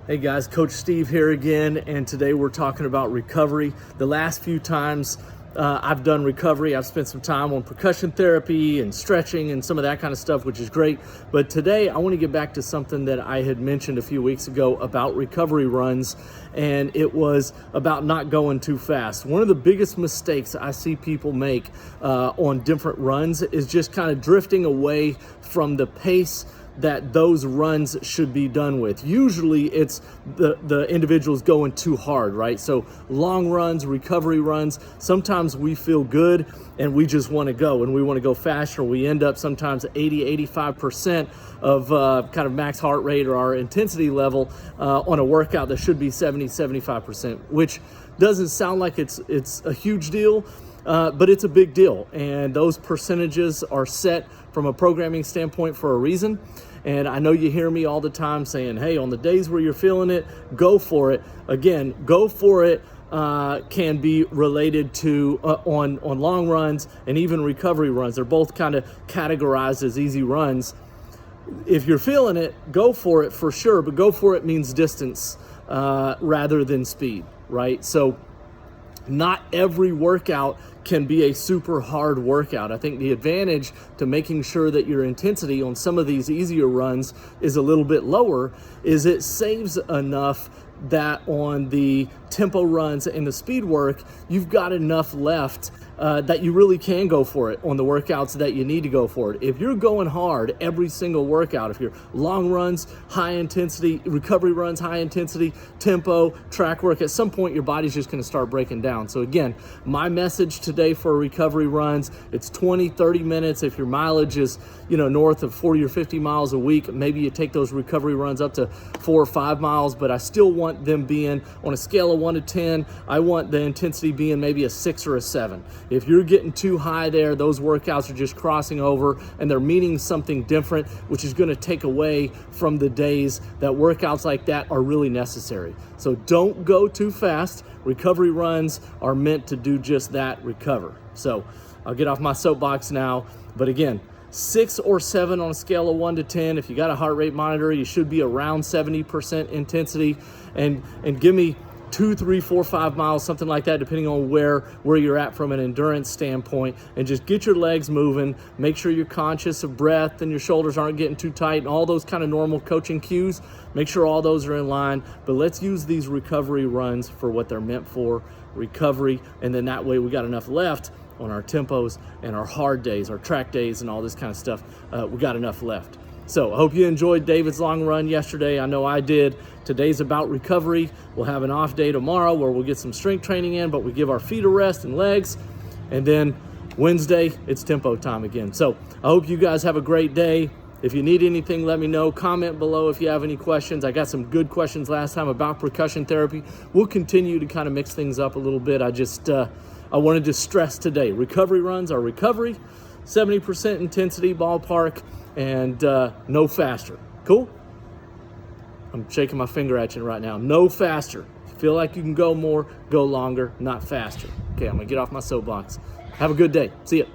Hey guys, Coach Steve here again, and today we're talking about recovery. The last few times I've done recovery, I've spent some time on percussion therapy and stretching and some of that kind of stuff, which is great. But today I want to get back to something that I had mentioned a few weeks ago about recovery runs, and it was about not going too fast. One of the biggest mistakes I see people make on different runs is just kind of drifting away from the pace that those runs should be done with. Usually it's the individuals going too hard, right? So long runs, recovery runs, sometimes we feel good and we just want to go and we want to go faster. We end up sometimes 80-85% of kind of max heart rate or our intensity level on a workout that should be 70-75%, which doesn't sound like it's a huge deal, but it's a big deal, and those percentages are set from a programming standpoint for a reason. And I know you hear me all the time saying, hey, on the days where you're feeling it, go for it. Again, go for it can be related to on long runs and even recovery runs. They're both kind of categorized as easy runs. If you're feeling it, go for it for sure, but go for it means distance rather than speed, right? So not every workout can be a super hard workout. I think the advantage to making sure that your intensity on some of these easier runs is a little bit lower is it saves enough that on the tempo runs and the speed work, you've got enough left that you really can go for it on the workouts that you need to go for it. If you're going hard every single workout, if you're long runs, high intensity, recovery runs, high intensity, tempo, track work, at some point your body's just going to start breaking down. So again, my message today for recovery runs, it's 20-30 minutes. If your mileage is north of 40 or 50 miles a week, maybe you take those recovery runs up to 4 or 5 miles, but I still want them being on a scale of 1 to 10. I want the intensity being maybe a 6 or a 7. If you're getting too high there, those workouts are just crossing over and they're meaning something different, which is going to take away from the days that workouts like that are really necessary. So don't go too fast. Recovery runs are meant to do just that, recover. So I'll get off my soapbox now, but again, 6 or 7 on a scale of 1 to 10. If you got a heart rate monitor, you should be around 70% intensity, and give me 2, 3, 4, 5 miles, something like that, depending on where you're at from an endurance standpoint, and just get your legs moving. Make sure you're conscious of breath and your shoulders aren't getting too tight and all those kind of normal coaching cues. Make sure all those are in line, but let's use these recovery runs for what they're meant for, recovery, and then that way we got enough left on our tempos and our hard days, our track days and all this kind of stuff. We got enough left. So I hope you enjoyed David's long run yesterday. I know I did. Today's about recovery. We'll have an off day tomorrow where we'll get some strength training in, but we give our feet a rest and legs. And then Wednesday, it's tempo time again. So I hope you guys have a great day. If you need anything, let me know. Comment below if you have any questions. I got some good questions last time about percussion therapy. We'll continue to kind of mix things up a little bit. I wanted to stress today, recovery runs are recovery, 70% intensity ballpark, and no faster. Cool? I'm shaking my finger at you right now. No faster. If you feel like you can go more, go longer, not faster. Okay, I'm going to get off my soapbox. Have a good day. See ya.